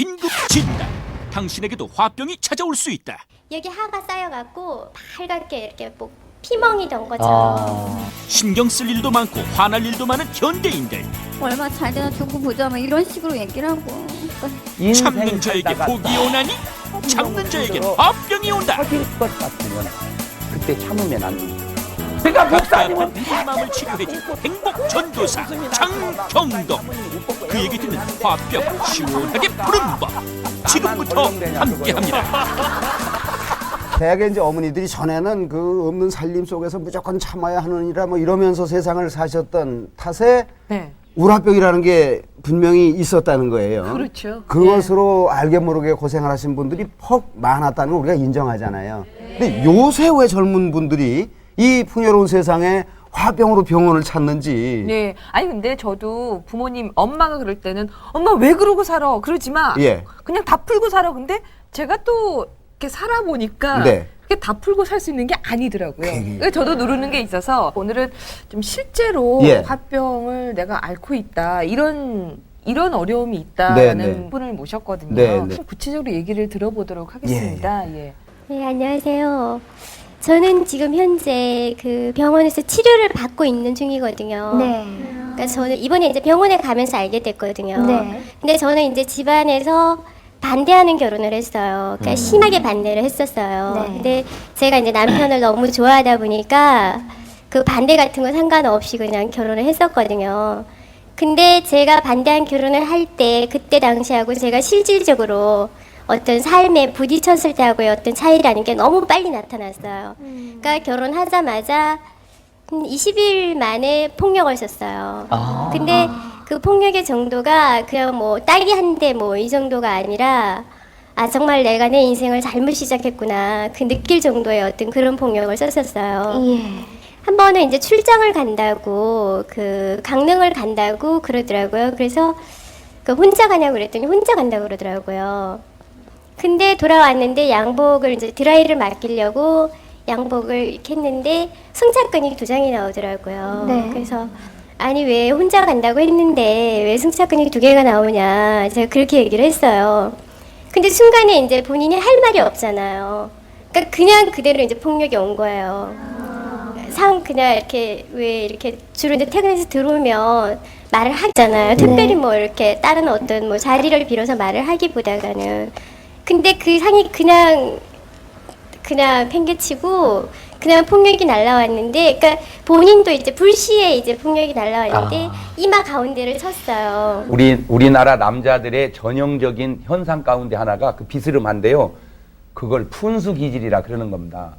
긴급 진단. 당신에게도 화병이 찾아올 수 있다. 여기 하가 쌓여갖고 빨갛게 이렇게 뭐 피멍이 된 것처럼. 신경 쓸 일도 많고 화날 일도 많은 현대인들. 얼마 잘 되나 두고 보자 막 이런 식으로 얘기를 하고. 참는 자에게 복이 오나니 참는 자에게 화병이 온다. 터질 것 같으면 그때 참으면 안 됩니다. 그러니까 목사님은 이 마음을 치료해준 행복 전도사 장경동. 그에게 드는 화병 시원하게 푸는 법 지금부터 함께합니다. 대개 이제 어머니들이 전에는 그 없는 살림 속에서 무조건 참아야 하느니라 뭐 이러면서 세상을 사셨던 탓에 네. 우라병이라는 게 분명히 있었다는 거예요. 그렇죠. 그것으로 알게 모르게 고생을 하신 분들이 퍽 많았다는 걸 우리가 인정하잖아요. 근데 요새 왜 젊은 분들이 이 풍요로운 세상에 화병으로 병원을 찾는지. 네. 아니 근데 저도 부모님 엄마가 그럴 때는 엄마 왜 그러고 살아 그러지 마. 예. 그냥 다 풀고 살아. 근데 제가 또 이렇게 살아보니까 네. 그게 다 풀고 살 수 있는 게 아니더라고요. 그래서 저도 누르는 게 있어서 오늘은 좀 실제로 예. 화병을 내가 앓고 있다 이런 어려움이 있다는 네, 네. 분을 모셨거든요. 네, 네. 좀 구체적으로 얘기를 들어보도록 하겠습니다. 예. 네, 안녕하세요. 저는 지금 현재 그 병원에서 치료를 받고 있는 중이거든요. 네. 그러니까 저는 이번에 이제 병원에 가면서 알게 됐거든요. 네. 근데 저는 이제 집안에서 반대하는 결혼을 했어요. 그러니까 심하게 반대를 했었어요. 네. 근데 제가 이제 남편을 너무 좋아하다 보니까 그 반대 같은 거 상관없이 그냥 결혼을 했었거든요. 근데 제가 반대한 결혼을 할 때 그때 당시하고 제가 실질적으로 어떤 삶에 부딪혔을 때하고의 어떤 차이라는 게 너무 빨리 나타났어요. 그러니까 결혼하자마자 20일 만에 폭력을 썼어요. 근데 그 폭력의 정도가 그냥 뭐 딸이 한 대 뭐 이 정도가 아니라 아 정말 내가 내 인생을 잘못 시작했구나 그 느낄 정도의 어떤 그런 폭력을 썼었어요. 예. 한 번은 이제 출장을 간다고 그 강릉을 간다고 그러더라고요. 그래서 그 혼자 가냐고 그랬더니 혼자 간다고 그러더라고요. 근데 돌아왔는데 양복을 이제 드라이를 맡기려고 양복을 이렇게 했는데 승차권이 2장이 나오더라고요. 네. 그래서 아니 왜 혼자 간다고 했는데 왜 승차권이 2개가 나오냐 제가 그렇게 얘기를 했어요. 근데 순간에 이제 본인이 할 말이 없잖아요. 그러니까 그냥 그대로 이제 폭력이 온 거예요. 그냥 이렇게 왜 이렇게 주로 이제 퇴근해서 들어오면 말을 하잖아요. 특별히 뭐 이렇게 다른 어떤 뭐 자리를 빌어서 말을 하기보다는. 근데 그 상이 그냥 팽개치고 그냥 폭력이 날라왔는데, 그러니까 본인도 이제 불시에 이제 폭력이 날라왔는데 이마 가운데를 쳤어요. 우리나라 남자들의 전형적인 현상 가운데 하나가 그 비스름한데요. 그걸 푼수 기질이라 그러는 겁니다.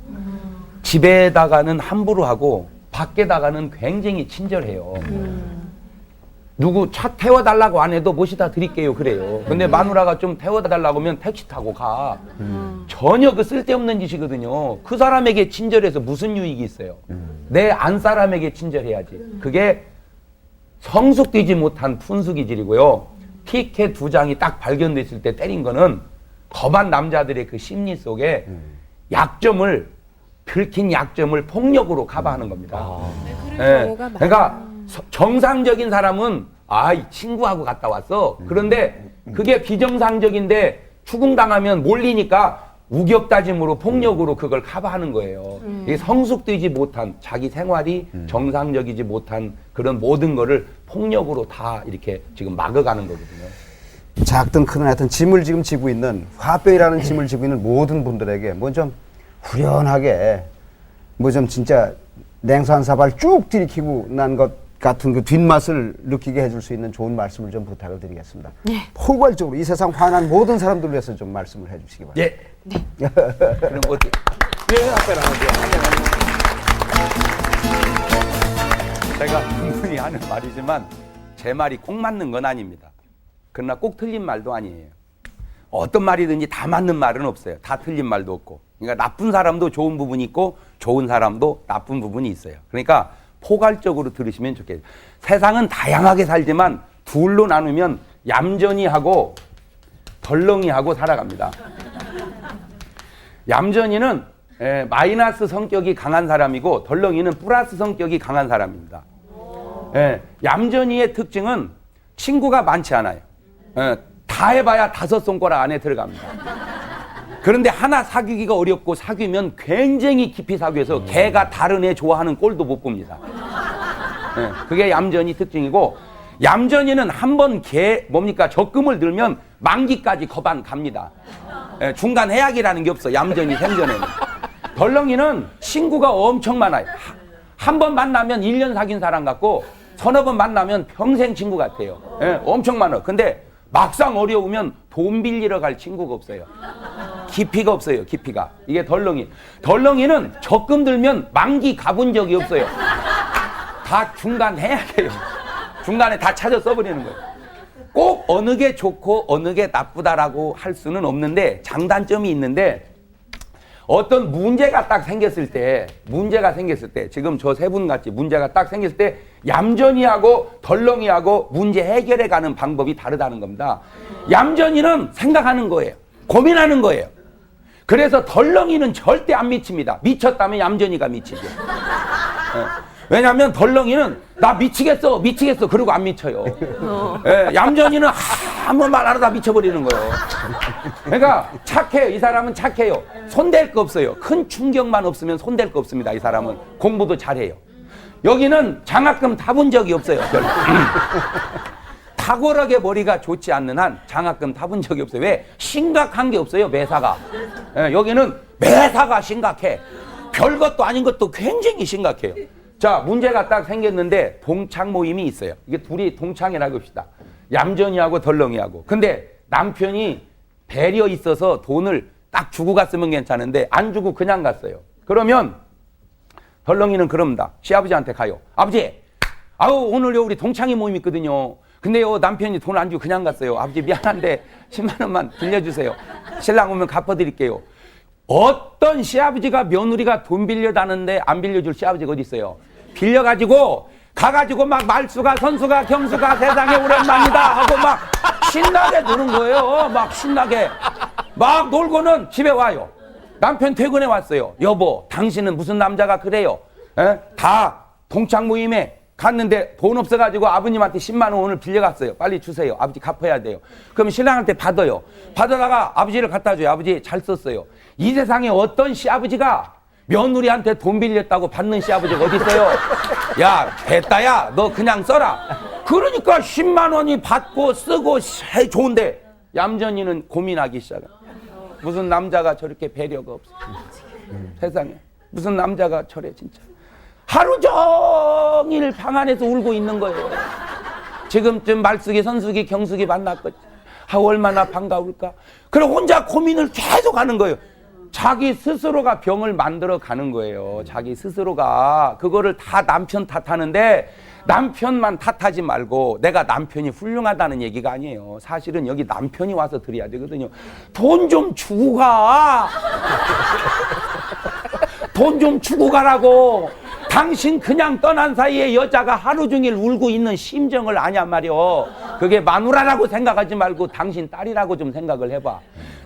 집에다가는 함부로 하고 밖에다가는 굉장히 친절해요. 누구 차 태워달라고 안 해도 모시다 드릴게요 그래요. 근데 마누라가 좀 태워달라고 하면 택시 타고 가. 전혀 그 쓸데없는 짓이거든요. 그 사람에게 친절해서 무슨 유익이 있어요. 내 안 사람에게 친절해야지. 그게 성숙되지 못한 푼수 기질이고요. 티켓 2장이 딱 발견됐을 때 때린 거는 겁한 남자들의 그 심리 속에 약점을 긁힌 약점을 폭력으로 커버하는 겁니다. 네. 그러니까 정상적인 사람은 이 친구하고 갔다 왔어. 그런데 그게 비정상적인데 추궁당하면 몰리니까 우격다짐으로 폭력으로 그걸 커버하는 거예요. 이게 성숙되지 못한 자기 생활이 정상적이지 못한 그런 모든 거를 폭력으로 다 이렇게 지금 막아가는 거거든요. 작든 크든 하여튼 짐을 지금 지고 있는 화병이라는 짐을 지고 있는 모든 분들에게 뭐 좀 후련하게 뭐 좀 진짜 냉수 한 사발 쭉 들이키고 난 것 같은 그 뒷맛을 느끼게 해줄 수 있는 좋은 말씀을 좀 부탁을 드리겠습니다. 네. 포괄적으로 이 세상 화난 모든 사람들을 위해서 좀 말씀을 해주시기 바랍니다. 예. 네. 그럼 어떻게? 제가 충분히 하는 말이지만 제 말이 꼭 맞는 건 아닙니다. 그러나 꼭 틀린 말도 아니에요. 어떤 말이든지 다 맞는 말은 없어요. 다 틀린 말도 없고. 그러니까 나쁜 사람도 좋은 부분이 있고 좋은 사람도 나쁜 부분이 있어요. 그러니까 포괄적으로 들으시면 좋겠어요. 세상은 다양하게 살지만 둘로 나누면 얌전히하고 덜렁이하고 살아갑니다. 얌전히는 마이너스 성격이 강한 사람이고 덜렁이는 플러스 성격이 강한 사람입니다. 얌전히의 특징은 친구가 많지 않아요. 다 해봐야 5손가락 안에 들어갑니다. 그런데 하나 사귀기가 어렵고 사귀면 굉장히 깊이 사귀어서 개가 다른 애 좋아하는 꼴도 못 봅니다. 네, 그게 얌전이 특징이고, 얌전이는 한번 적금을 들면 만기까지 거반 갑니다. 네, 중간 해약이라는 게 없어, 얌전이 생전에는. 덜렁이는 친구가 엄청 많아요. 한 번 만나면 1년 사귄 사람 같고, 서너 번 만나면 평생 친구 같아요. 네, 엄청 많아. 근데 막상 어려우면 돈 빌리러 갈 친구가 없어요. 깊이가 없어요, 깊이가. 이게 덜렁이. 덜렁이는 적금 들면 만기 가본 적이 없어요. 다 중간 해약해요. 중간에 다 찾아 써버리는 거예요. 꼭 어느 게 좋고 어느 게 나쁘다라고 할 수는 없는데, 장단점이 있는데, 어떤 문제가 딱 생겼을 때, 지금 저 세 분 같이 문제가 딱 생겼을 때, 얌전이하고 덜렁이하고 문제 해결해 가는 방법이 다르다는 겁니다. 얌전이는 생각하는 거예요. 고민하는 거예요. 그래서 덜렁이는 절대 안 미칩니다. 미쳤다면 얌전이가 미치죠. 왜냐하면 덜렁이는 나 미치겠어 그러고 안 미쳐요. 얌전이는 아무 말 안 하다 미쳐버리는 거예요. 그러니까 착해요. 이 사람은 착해요. 손댈 거 없어요. 큰 충격만 없으면 손댈 거 없습니다. 이 사람은 공부도 잘해요. 여기는 장학금 타본 적이 없어요. 탁월하게 머리가 좋지 않는 한 장학금 타본 적이 없어요. 왜? 심각한 게 없어요, 매사가. 여기는 매사가 심각해. 별것도 아닌 것도 굉장히 심각해요. 자, 문제가 딱 생겼는데 동창 모임이 있어요. 이게 둘이 동창이라고 합시다. 얌전이하고 덜렁이하고. 근데 남편이 배려 있어서 돈을 딱 주고 갔으면 괜찮은데 안 주고 그냥 갔어요. 그러면 덜렁이는 그럽니다. 시아버지한테 가요. 아버지, 오늘요 우리 동창회 모임 있거든요. 근데요 남편이 돈 안 주고 그냥 갔어요. 아버지 미안한데 10만 원만 빌려주세요. 신랑 오면 갚아드릴게요. 어떤 시아버지가 며느리가 돈 빌려다는데 안 빌려줄 시아버지가 어디 있어요? 빌려가지고 가가지고 막 말수가 선수가 경수가 세상에 오랜만이다 하고 막 신나게 노는 거예요. 막 신나게 막 놀고는 집에 와요. 남편 퇴근해 왔어요. 여보, 당신은 무슨 남자가 그래요? 다 동창 모임에 갔는데 돈 없어가지고 아버님한테 10만 원 오늘 빌려갔어요. 빨리 주세요. 아버지 갚아야 돼요. 그럼 신랑한테 받아요. 받아다가 아버지를 갖다 줘요. 아버지 잘 썼어요. 이 세상에 어떤 시아버지가 며느리한테 돈 빌렸다고 받는 시아버지가 어디 있어요? 야, 됐다야. 너 그냥 써라. 그러니까 10만 원이 받고 쓰고 좋은데 얌전이는 고민하기 시작해요. 무슨 남자가 저렇게 배려가 없어. 세상에. 무슨 남자가 저래 진짜. 하루 종일 방 안에서 울고 있는 거예요. 지금쯤 말숙이, 선숙이, 경숙이 만났거든. 얼마나 반가울까. 그럼 혼자 고민을 계속 하는 거예요. 자기 스스로가 병을 만들어 가는 거예요. 자기 스스로가. 그거를 다 남편 탓하는데 남편만 탓하지 말고 내가 남편이 훌륭하다는 얘기가 아니에요. 사실은 여기 남편이 와서 드려야 되거든요. 돈 좀 주고 가. 돈 좀 주고 가라고. 당신 그냥 떠난 사이에 여자가 하루 종일 울고 있는 심정을 아냔 말이오. 그게 마누라라고 생각하지 말고 당신 딸이라고 좀 생각을 해봐.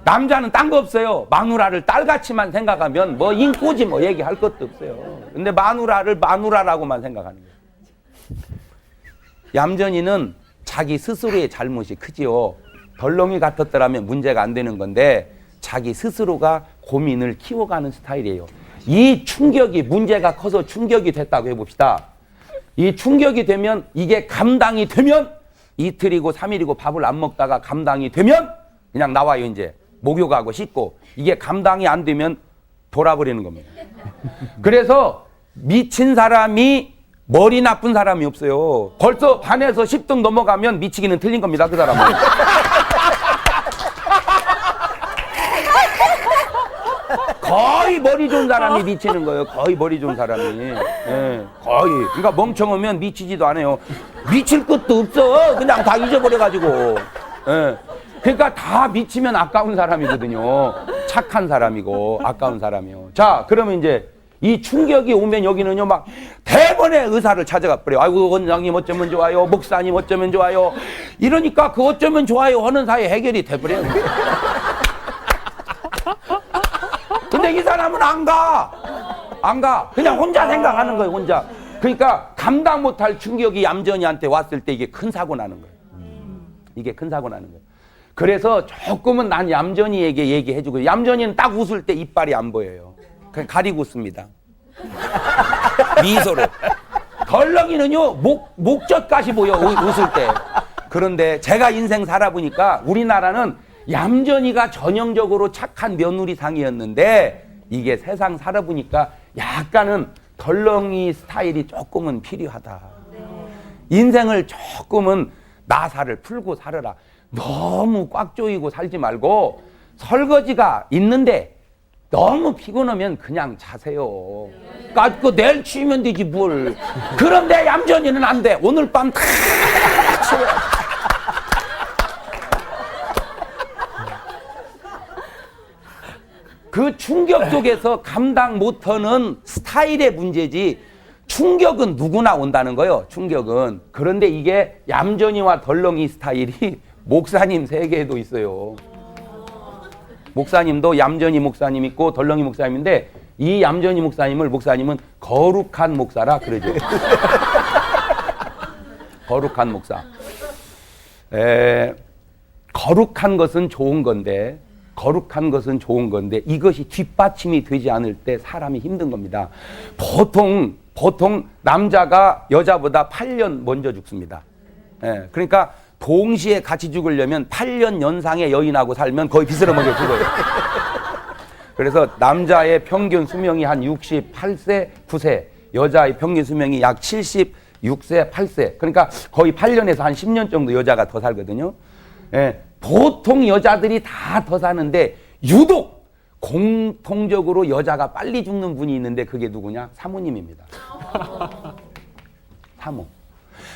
남자는 딴 거 없어요. 마누라를 딸같이만 생각하면 뭐 인꼬지 뭐 얘기할 것도 없어요. 근데 마누라를 마누라라고만 생각하는 거예요. 얌전이는 자기 스스로의 잘못이 크지요. 덜렁이 같았더라면 문제가 안 되는 건데 자기 스스로가 고민을 키워가는 스타일이에요. 이 충격이 문제가 커서 충격이 됐다고 해봅시다. 이 충격이 되면 이게 감당이 되면 이틀이고 3일이고 밥을 안 먹다가 감당이 되면 그냥 나와요. 이제 목욕하고 씻고. 이게 감당이 안 되면 돌아버리는 겁니다. 그래서 미친 사람이 머리 나쁜 사람이 없어요. 벌써 반에서 10등 넘어가면 미치기는 틀린 겁니다. 그 사람은. 거의 머리 좋은 사람이 미치는 거예요. 거의 머리 좋은 사람이. 예, 거의. 그러니까 멍청하면 미치지도 않아요. 미칠 것도 없어. 그냥 다 잊어버려가지고. 예. 그러니까 다 미치면 아까운 사람이거든요. 착한 사람이고 아까운 사람이요. 자, 그러면 이제 이 충격이 오면 여기는요 막 대번에 의사를 찾아가 버려요. 아이고 원장님 어쩌면 좋아요. 목사님 어쩌면 좋아요. 이러니까 그 어쩌면 좋아요 하는 사이에 해결이 돼버려요. 근데 이 사람은 안 가. 그냥 혼자 생각하는 거예요. 혼자. 그러니까 감당 못할 충격이 얌전이한테 왔을 때 이게 큰 사고 나는 거예요. 이게 큰 사고 나는 거예요. 그래서 조금은 난 얌전이에게 얘기해주고, 얌전이는 딱 웃을 때 이빨이 안 보여요. 그냥 가리고 웃습니다. 미소로. 덜렁이는요, 목젖까지 보여, 웃을 때. 그런데 제가 인생 살아보니까 우리나라는 얌전이가 전형적으로 착한 며느리상이었는데, 이게 세상 살아보니까 약간은 덜렁이 스타일이 조금은 필요하다. 인생을 조금은 나사를 풀고 살아라. 너무 꽉 조이고 살지 말고, 설거지가 있는데 너무 피곤하면 그냥 자세요. 그 내일 치우면 되지 뭘. 그런데 얌전히는 안 돼. 오늘 밤 다 치워야 돼. 그 충격 속에서 감당 못하는 스타일의 문제지, 충격은 누구나 온다는 거예요. 충격은. 그런데 이게 얌전히와 덜렁이 스타일이 목사님 세계에도 있어요. 목사님도 얌전히 목사님 있고 덜렁이 목사님인데, 이 얌전히 목사님은 거룩한 목사라 그러죠. 거룩한 목사. 거룩한 것은 좋은 건데, 이것이 뒷받침이 되지 않을 때 사람이 힘든 겁니다. 보통 남자가 여자보다 8년 먼저 죽습니다. 그러니까 동시에 같이 죽으려면 8년 연상의 여인하고 살면 거의 비스러먹게 죽어요. 그래서 남자의 평균 수명이 한 68세, 9세, 여자의 평균 수명이 약 76세, 8세. 그러니까 거의 8년에서 한 10년 정도 여자가 더 살거든요. 보통 여자들이 다 더 사는데 유독 공통적으로 여자가 빨리 죽는 분이 있는데, 그게 누구냐? 사모님입니다. 사모.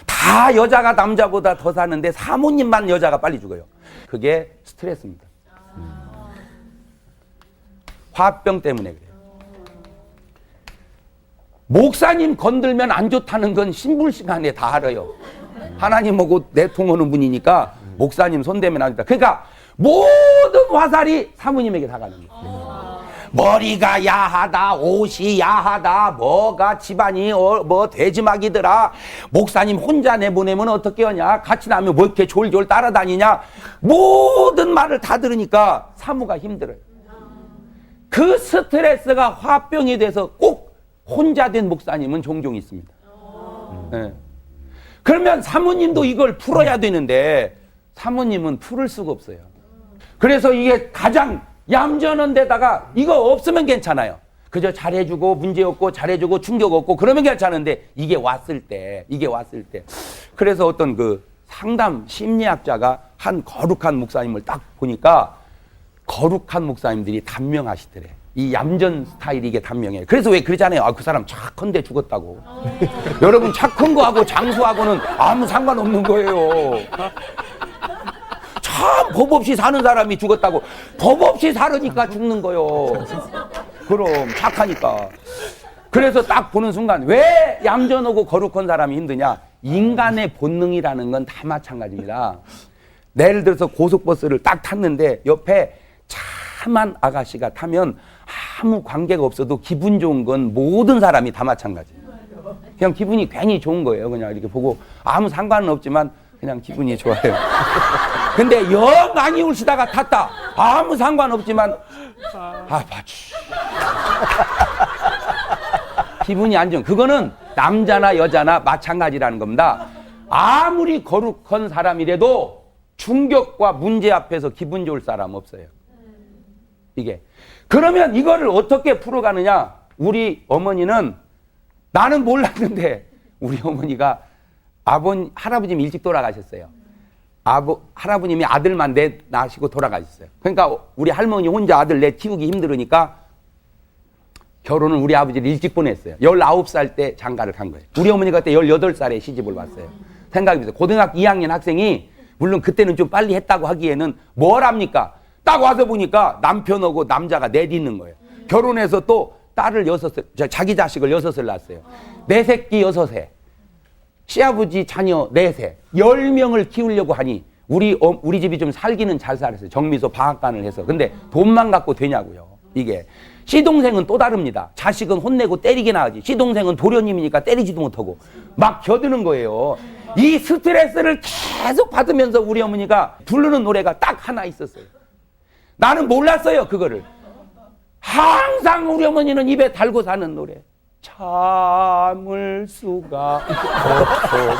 다 여자가 남자보다 더 사는데 사모님만 여자가 빨리 죽어요. 그게 스트레스입니다. 화병 때문에 그래요. 목사님 건들면 안 좋다는 건 신불 시간에 다 알아요. 하나님하고 내통하는 분이니까 목사님 손대면 안 좋다. 그러니까 모든 화살이 사모님에게 다 가는 거예요. 머리가 야하다, 옷이 야하다, 뭐가 집안이 뭐 돼지막이더라, 목사님 혼자 내보내면 어떻게 하냐, 같이 나면 뭐 이렇게 졸졸 따라다니냐, 모든 말을 다 들으니까 사모가 힘들어요. 그 스트레스가 화병이 돼서 꼭 혼자 된 목사님은 종종 있습니다. 그러면 사모님도 이걸 풀어야 되는데 사모님은 풀을 수가 없어요. 그래서 이게 가장 얌전한 데다가 이거 없으면 괜찮아요. 그저 잘해주고 문제 없고 잘해주고 충격 없고 그러면 괜찮은데, 이게 왔을 때 그래서 어떤 그 상담 심리학자가 한 거룩한 목사님을 딱 보니까 거룩한 목사님들이 단명하시더래. 이 얌전 스타일이 이게 단명해요. 그래서 왜 그러잖아요. 그 사람 착한데 죽었다고. 여러분, 착한 거하고 장수하고는 아무 상관없는 거예요. 참 법 없이 사는 사람이 죽었다고. 법 없이 살으니까 죽는 거요. 그럼 착하니까. 그래서 딱 보는 순간 왜 얌전하고 거룩한 사람이 힘드냐? 인간의 본능이라는 건 다 마찬가지입니다. 예를 들어서 고속버스를 딱 탔는데 옆에 참한 아가씨가 타면 아무 관계가 없어도 기분 좋은 건 모든 사람이 다 마찬가지예요. 그냥 기분이 괜히 좋은 거예요. 그냥 이렇게 보고 아무 상관은 없지만 그냥 기분이 좋아요. 근데 영 많이 울시다가 탔다. 아무 상관없지만 바치. 기분이 안 좋은. 그거는 남자나 여자나 마찬가지라는 겁니다. 아무리 거룩한 사람이라도 충격과 문제 앞에서 기분 좋을 사람 없어요. 이게. 그러면 이거를 어떻게 풀어가느냐? 우리 어머니는, 나는 몰랐는데 우리 어머니가 할아버님이 일찍 돌아가셨어요. 할아버님이 아들만 넷 낳으시고 돌아가셨어요. 그러니까 우리 할머니 혼자 아들 넷 키우기 힘들으니까 결혼을 우리 아버지를 일찍 보냈어요. 19살 때 장가를 간 거예요. 우리 어머니가 그때 18살에 시집을 왔어요. 생각해보세요. 고등학교 2학년 학생이, 물론 그때는 좀 빨리 했다고 하기에는 뭘 합니까? 딱 와서 보니까 남편하고 남자가 넷 있는 거예요. 결혼해서 또 딸을 6살, 자기 자식을 6을 낳았어요. 내 새끼 6에, 시아버지 자녀 4세, 10명을 키우려고 하니 우리 집이 좀 살기는 잘 살았어요. 정미소 방앗간을 해서. 근데 돈만 갖고 되냐고요. 이게. 시동생은 또 다릅니다. 자식은 혼내고 때리긴 하지. 시동생은 도련님이니까 때리지도 못하고 막 겨드는 거예요. 이 스트레스를 계속 받으면서 우리 어머니가 부르는 노래가 딱 하나 있었어요. 나는 몰랐어요, 그거를. 항상 우리 어머니는 입에 달고 사는 노래. 참을 수가 없어.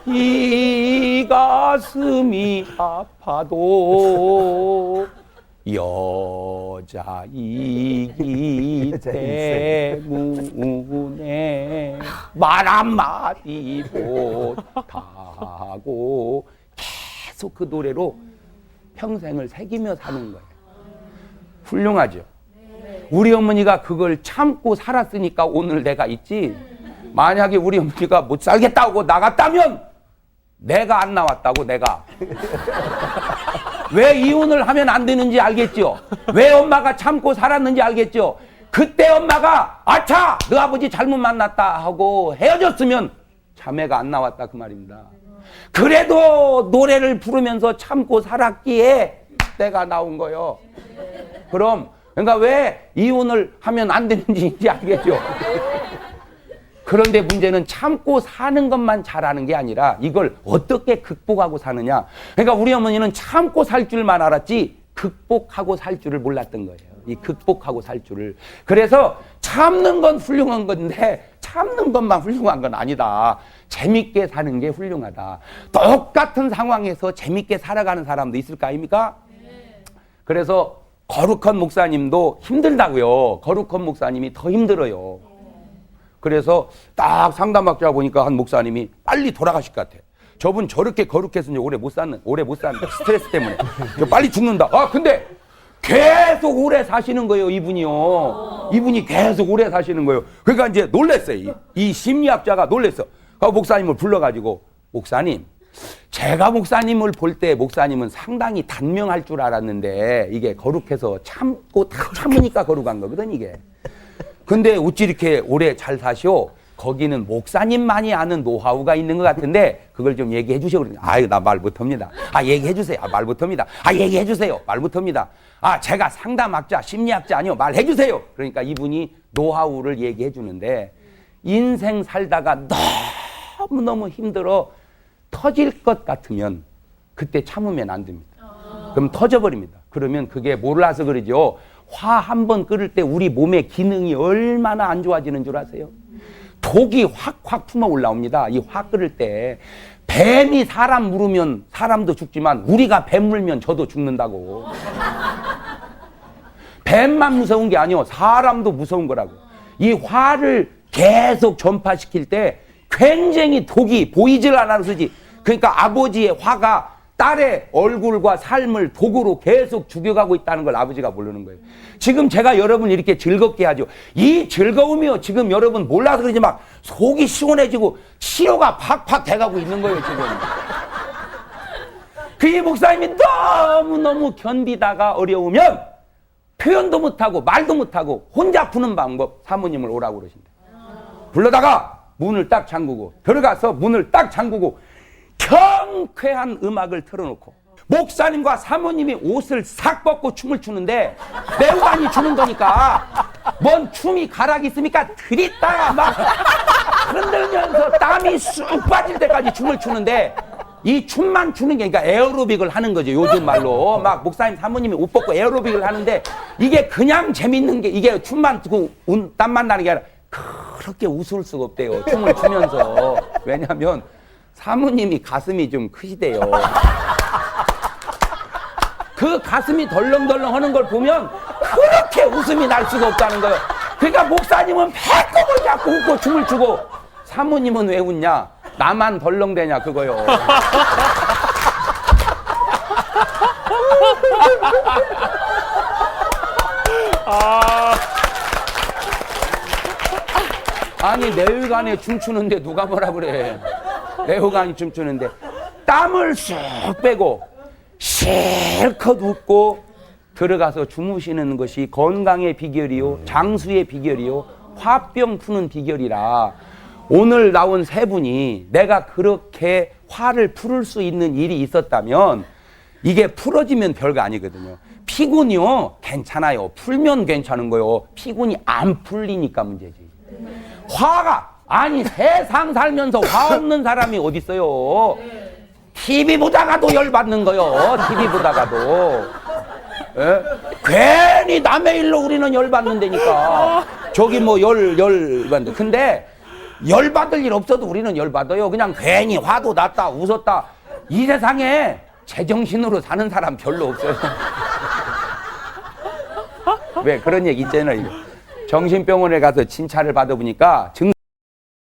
이 가슴이 아파도 여자이기 때문에 말 한마디 못하고 계속 그 노래로 평생을 새기며 사는 거예요. 훌륭하죠? 우리 어머니가 그걸 참고 살았으니까 오늘 내가 있지. 만약에 우리 어머니가 못 살겠다고 나갔다면 내가 안 나왔다고. 내가 왜 이혼을 하면 안 되는지 알겠죠? 왜 엄마가 참고 살았는지 알겠죠? 그때 엄마가 아차 너 아버지 잘못 만났다 하고 헤어졌으면 자매가 안 나왔다 그 말입니다. 그래도 노래를 부르면서 참고 살았기에 내가 나온 거요. 그럼 그러니까 왜 이혼을 하면 안 되는지 이제 알겠죠? 그런데 문제는 참고 사는 것만 잘하는 게 아니라 이걸 어떻게 극복하고 사느냐. 그러니까 우리 어머니는 참고 살 줄만 알았지 극복하고 살 줄을 몰랐던 거예요. 이 극복하고 살 줄을. 그래서 참는 건 훌륭한 건데 참는 것만 훌륭한 건 아니다. 재밌게 사는 게 훌륭하다. 똑같은 상황에서 재밌게 살아가는 사람도 있을 거 아닙니까? 그래서 거룩한 목사님도 힘들다고요. 거룩한 목사님이 더 힘들어요. 그래서 딱 상담학자 보니까 한 목사님이 빨리 돌아가실 것 같아. 저분 저렇게 거룩해서 이제 오래 못 사는 스트레스 때문에 빨리 죽는다. 아 근데 계속 오래 사시는 거예요, 이분이요. 이분이 계속 오래 사시는 거예요. 그러니까 이제 놀랬어요. 이 심리학자가 놀랬어. 목사님을 불러가지고 목사님, 제가 목사님을 볼 때 목사님은 상당히 단명할 줄 알았는데 이게 거룩해서 참고 다 참으니까 거룩한 거거든 이게. 근데 어찌 이렇게 오래 잘 사시오? 거기는 목사님만이 아는 노하우가 있는 것 같은데 그걸 좀 얘기해 주시오. 아유 나 말 못합니다. 아 얘기해 주세요. 아, 말 못합니다. 아 얘기해 주세요. 말 못합니다. 아 제가 상담학자 심리학자 아니요 말해 주세요. 그러니까 이분이 노하우를 얘기해 주는데 인생 살다가 너무너무 힘들어 터질 것 같으면 그때 참으면 안 됩니다. 그럼 터져버립니다. 그러면 그게 몰라서 그러죠. 화 한 번 끓을 때 우리 몸의 기능이 얼마나 안 좋아지는 줄 아세요? 독이 확확 품어 올라옵니다. 이 화 끓을 때 뱀이 사람 물으면 사람도 죽지만 우리가 뱀 물면 저도 죽는다고. 뱀만 무서운 게 아니요 사람도 무서운 거라고. 이 화를 계속 전파시킬 때 굉장히 독이 보이질 않아 쓰지. 그러니까 아버지의 화가 딸의 얼굴과 삶을 독으로 계속 죽여가고 있다는 걸 아버지가 모르는 거예요. 지금 제가 여러분 이렇게 즐겁게 하죠. 이 즐거움이요. 지금 여러분 몰라서 그러지 막 속이 시원해지고 치료가 팍팍 돼가고 있는 거예요, 지금. 그 목사님이 너무너무 견디다가 어려우면 표현도 못하고 말도 못하고 혼자 푸는 방법 사모님을 오라고 그러신다. 불러다가 문을 딱 잠그고 들어가서 문을 딱 잠그고 경쾌한 음악을 틀어놓고 목사님과 사모님이 옷을 싹 벗고 춤을 추는데 매우 많이 추는 거니까 뭔 춤이 가락이 있습니까? 들이다가 막 흔들면서 땀이 쑥 빠질 때까지 춤을 추는데 이 춤만 추는 게 그러니까 에어로빅을 하는 거죠. 요즘 말로 막 목사님 사모님이 옷 벗고 에어로빅을 하는데 이게 그냥 재밌는 게 이게 춤만 추고 땀만 나는 게 아니라 그렇게 웃을 수가 없대요. 춤을 추면서. 왜냐하면 사모님이 가슴이 좀 크시대요. 그 가슴이 덜렁덜렁 하는 걸 보면 그렇게 웃음이 날 수가 없다는 거예요. 그러니까 목사님은 배꼽을 잡고 웃고 춤을 추고 사모님은 왜 웃냐? 나만 덜렁대냐 그거요. 아니 내외관에 춤추는데 누가 뭐라 그래. 내외관이 춤추는데 땀을 쑥 빼고 실컷 웃고 들어가서 주무시는 것이 건강의 비결이요 장수의 비결이요 화병 푸는 비결이라 오늘 나온 세 분이 내가 그렇게 화를 풀을 수 있는 일이 있었다면 이게 풀어지면 별거 아니거든요. 피곤이요 괜찮아요. 풀면 괜찮은 거요. 피곤이 안 풀리니까 문제지. 화가 아니 세상 살면서 화 없는 사람이 어디 있어요? TV 보다가도 열받는 거요. TV 보다가도. 예? 괜히 남의 일로 우리는 열받는다니까. 저기 뭐 열받는데. 근데 열받을 일 없어도 우리는 열받아요. 그냥 괜히 화도 났다 웃었다. 이 세상에 제정신으로 사는 사람 별로 없어요. 왜 그런 얘기 있잖아요. 정신병원에 가서 진찰을 받아보니까